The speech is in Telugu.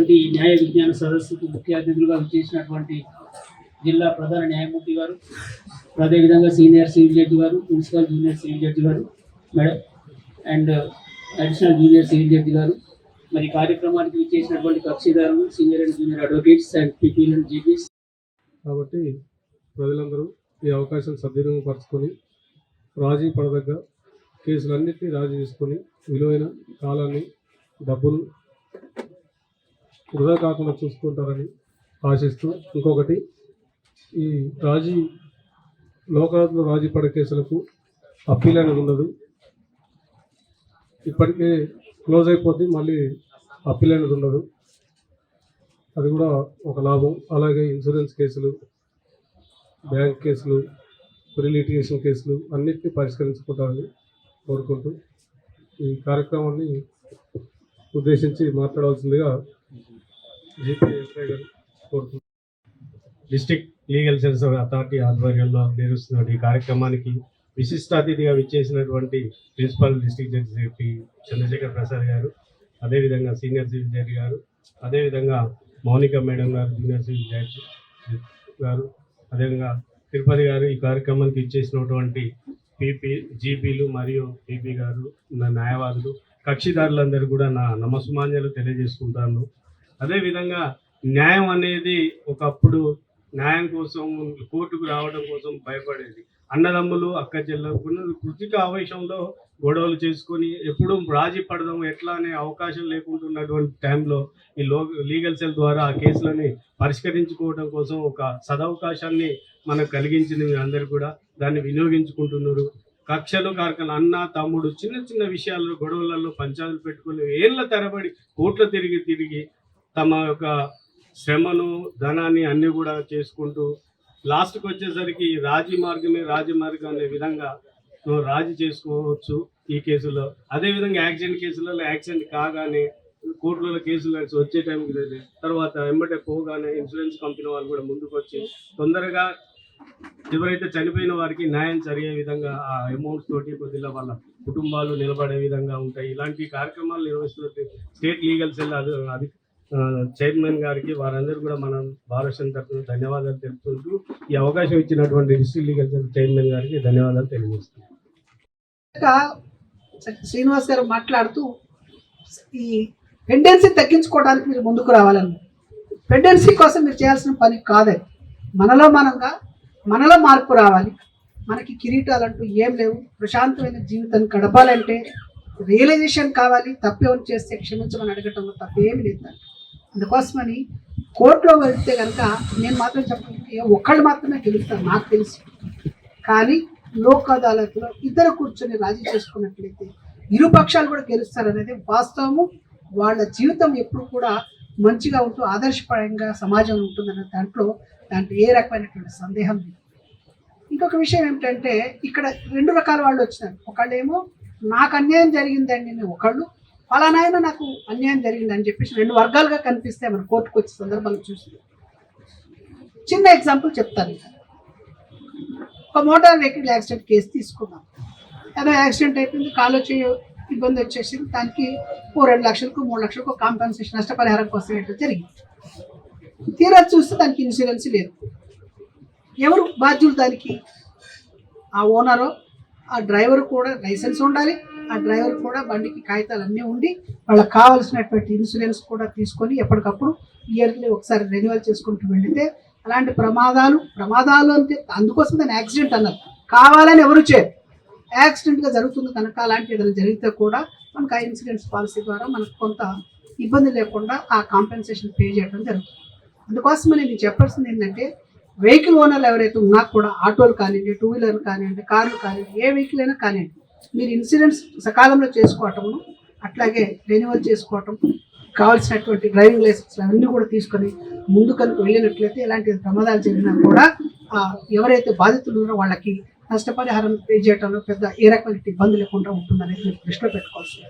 జరిగినటువంటి న్యాయ విజ్ఞాన సదస్సుకు ముఖ్య అతిథులుగా చేసినటువంటి జిల్లా ప్రధాన న్యాయమూర్తి గారు, అదేవిధంగా సీనియర్ సివిల్ జడ్జి గారు, ప్రిన్సిపల్ జూనియర్ సివిల్ జడ్జి గారు madam and additional junior civil judge గారు, మరి కార్యక్రమానికి చేసినటువంటి కక్షిదారులు, senior and junior advocates and PPL and GPs. కాబట్టి ప్రజలందరూ ఈ అవకాశం సద్వినియోగపరచుకొని రాజీ పడదగ్గ కేసులన్నింటినీ రాజీ చేసుకొని విలువైన కాలాన్ని, డబ్బులు వృధా కాకుండా చూసుకుంటారని ఆశిస్తూ, ఇంకొకటి ఈ లోకాలతో రాజీ పడే కేసులకు అప్పీల్ అనేది ఉండదు. ఇప్పటికే క్లోజ్ అయిపోతే మళ్ళీ అప్పీల్ అనేది ఉండదు. అది కూడా ఒక లాభం. అలాగే ఇన్సూరెన్స్ కేసులు, బ్యాంక్ కేసులు, లిటిగేషన్ కేసులు అన్నిటినీ పరిష్కరించుకుంటారని కోరుకుంటూ ఈ కార్యక్రమాన్ని ఉద్దేశించి మాట్లాడవలసిందిగా జీపీఎస్ఐ గారు కోరుకుంటున్నారు. డిస్ట్రిక్ట్ లీగల్ సెల్స్ అథారిటీ ఆధ్వర్యంలో నిర్వహిస్తున్న ఈ కార్యక్రమానికి విశిష్ట అతిథిగా విచ్చేసినటువంటి principal district judge P Chandrashekhar Prasad గారు, అదేవిధంగా సీనియర్ సివిల్ జడ్జి గారు, అదేవిధంగా మౌనిక మేడం గారు, జూనియర్ సివిల్ జడ్జి గారు, అదేవిధంగా తిరుపతి గారు, ఈ కార్యక్రమానికి ఇచ్చేసినటువంటి జీపీలు మరియు పీపీ గారు, న్యాయవాదులు, కక్షిదారులందరూ కూడా నా నమస్సుమాంజలు తెలియజేసుకుంటాను. అదేవిధంగా న్యాయం అనేది ఒకప్పుడు న్యాయం కోసం కోర్టుకు రావడం కోసం భయపడేది. అన్నదమ్ములు, అక్క చెల్లెలు కృతిక ఆవేశంలో గొడవలు చేసుకొని ఎప్పుడూ రాజీ పడదాం ఎట్లా అనే అవకాశం లేకుంటున్నటువంటి టైంలో ఈ లీగల్ సెల్ ద్వారా ఆ కేసులని పరిష్కరించుకోవడం కోసం ఒక సదవకాశాన్ని మనకు కలిగించింది. అందరూ కూడా దాన్ని వినియోగించుకుంటున్నారు. కక్షలు కార్ఖాన అన్న తమ్ముడు చిన్న చిన్న విషయాల్లో గొడవలలో పంచాయతీలు పెట్టుకుని ఏళ్ళ తరబడి కోట్ల తిరిగి తమ యొక్క శ్రమను, ధనాన్ని అన్నీ కూడా చేసుకుంటూ లాస్ట్కి వచ్చేసరికి రాజీ మార్గం అనే విధంగా రాజీ చేసుకోవచ్చు ఈ కేసులో. అదేవిధంగా యాక్సిడెంట్ కేసులలో యాక్సిడెంట్ కాగానే కోర్టులలో కేసులు వచ్చే టైంకి తర్వాత వెంబటే పోగానే ఇన్సూరెన్స్ కంపెనీ వాళ్ళు కూడా ముందుకు వచ్చి తొందరగా ఎవరైతే చనిపోయిన వారికి న్యాయం జరిగే విధంగా ఆ అమౌంట్స్ తోటి కొద్దిగా వాళ్ళ కుటుంబాలు నిలబడే విధంగా ఉంటాయి. ఇలాంటి కార్యక్రమాలు నిర్వహిస్తున్న స్టేట్ లీగల్ సెల్ అది చైర్మన్ గారికి, వారందరూ కూడా మనం భారత తరఫున ధన్యవాదాలు తెలుపుకుంటూ ఈ అవకాశం ఇచ్చినటువంటి డిస్ట్రిక్ట్ లీగల్ సెల్ చైర్మన్ గారికి ధన్యవాదాలు తెలియజేస్తున్నాం. శ్రీనివాస్ గారు మాట్లాడుతూ ఈ పెండెన్సీ తగ్గించుకోవడానికి మీరు ముందుకు రావాలన్నారు. పెండెన్సీ కోసం మీరు చేయాల్సిన పని కాదు. మనలో మార్పు రావాలి. మనకి కిరీటాలంటూ ఏం లేవు. ప్రశాంతమైన జీవితాన్ని గడపాలంటే రియలైజేషన్ కావాలి. తప్పేమని చేస్తే క్షమించమని అడగటంలో తప్పేమి లేదు. అందుకోసమని కోర్టులో వెళ్తే కనుక నేను మాత్రం చెప్పడానికి ఒక్కళ్ళు మాత్రమే గెలుస్తారు నాకు తెలిసి. కానీ లోక్ అదాలత్లో ఇద్దరు కూర్చొని రాజీ చేసుకున్నట్లయితే ఇరు పక్షాలు కూడా గెలుస్తారనేది వాస్తవము. వాళ్ళ జీవితం ఎప్పుడు కూడా మంచిగా ఉంటూ ఆదర్శపరంగా సమాజం ఉంటుందన్న దాంట్లో ఏ రకమైనటువంటి సందేహం లేదు. ఇంకొక విషయం ఏమిటంటే ఇక్కడ రెండు రకాల వాళ్ళు వచ్చినారు. ఒకళ్ళేమో నాకు అన్యాయం జరిగిందండి, ఒకళ్ళు ఫలానాయన నాకు అన్యాయం జరిగిందని చెప్పేసి రెండు వర్గాలుగా కనిపిస్తే మన కోర్టుకు వచ్చే సందర్భాలు చూస్తే చిన్న ఎగ్జాంపుల్ చెప్తాను. ఒక మోటార్ వెహికల్ యాక్సిడెంట్ కేసు తీసుకున్నాం. ఏదో యాక్సిడెంట్ అయిపోయింది, కాలు వచ్చే ఇబ్బంది వచ్చేసి దానికి 2 లక్షలకు 3 లక్షలకు కాంపెన్సేషన్ నష్టపరిహారం కోసం ఏంటో జరిగింది. తీరా చూస్తే దానికి ఇన్సూరెన్స్ లేదు. ఎవరు బాధ్యులు దానికి? ఆ ఓనరు, ఆ డ్రైవర్ కూడా లైసెన్స్ ఉండాలి. ఆ డ్రైవర్ కూడా బండికి కాగితాలు అన్నీ ఉండి వాళ్ళకి కావాల్సినటువంటి ఇన్సూరెన్స్ కూడా తీసుకొని ఎప్పటికప్పుడు ఇయర్లీ ఒకసారి రెన్యువల్ చేసుకుంటూ వెళితే అలాంటి ప్రమాదాలు అంటే అందుకోసం దాన్ని యాక్సిడెంట్ అన్నారు. కావాలని ఎవరు చేయరు. యాక్సిడెంట్గా జరుగుతుంది కనుక అలాంటి ఏదైనా జరిగితే కూడా మనకు ఆ ఇన్సూరెన్స్ పాలసీ ద్వారా మనకు కొంత ఇబ్బంది లేకుండా ఆ కాంపెన్సేషన్ పే చేయడం జరుగుతుంది. అందుకోసమని నేను చెప్పాల్సింది ఏంటంటే వెహికల్ ఓనర్లు ఎవరైతే ఉన్నా కూడా ఆటోలు కానివ్వండి, 2 వీలర్లు కానివ్వండి, కార్లు కానివ్వండి, ఏ వెహికల్ అయినా కానివ్వండి, మీరు ఇన్సూరెన్స్ సకాలంలో చేసుకోవటము, అట్లాగే రెన్యువల్ చేసుకోవటం, కావాల్సినటువంటి డ్రైవింగ్ లైసెన్స్ అవన్నీ కూడా తీసుకొని ముందు కనుక వెళ్ళినట్లయితే ఎలాంటి ప్రమాదాలు జరిగినా కూడా ఎవరైతే బాధితులు ఉన్నారో వాళ్ళకి నష్టపరిహారం పే చేయడంలో పెద్ద ఏ రకమైన ఇబ్బంది లేకుండా ఉంటుందనేది మీరు దృష్టిలో పెట్టుకోవాల్సింది.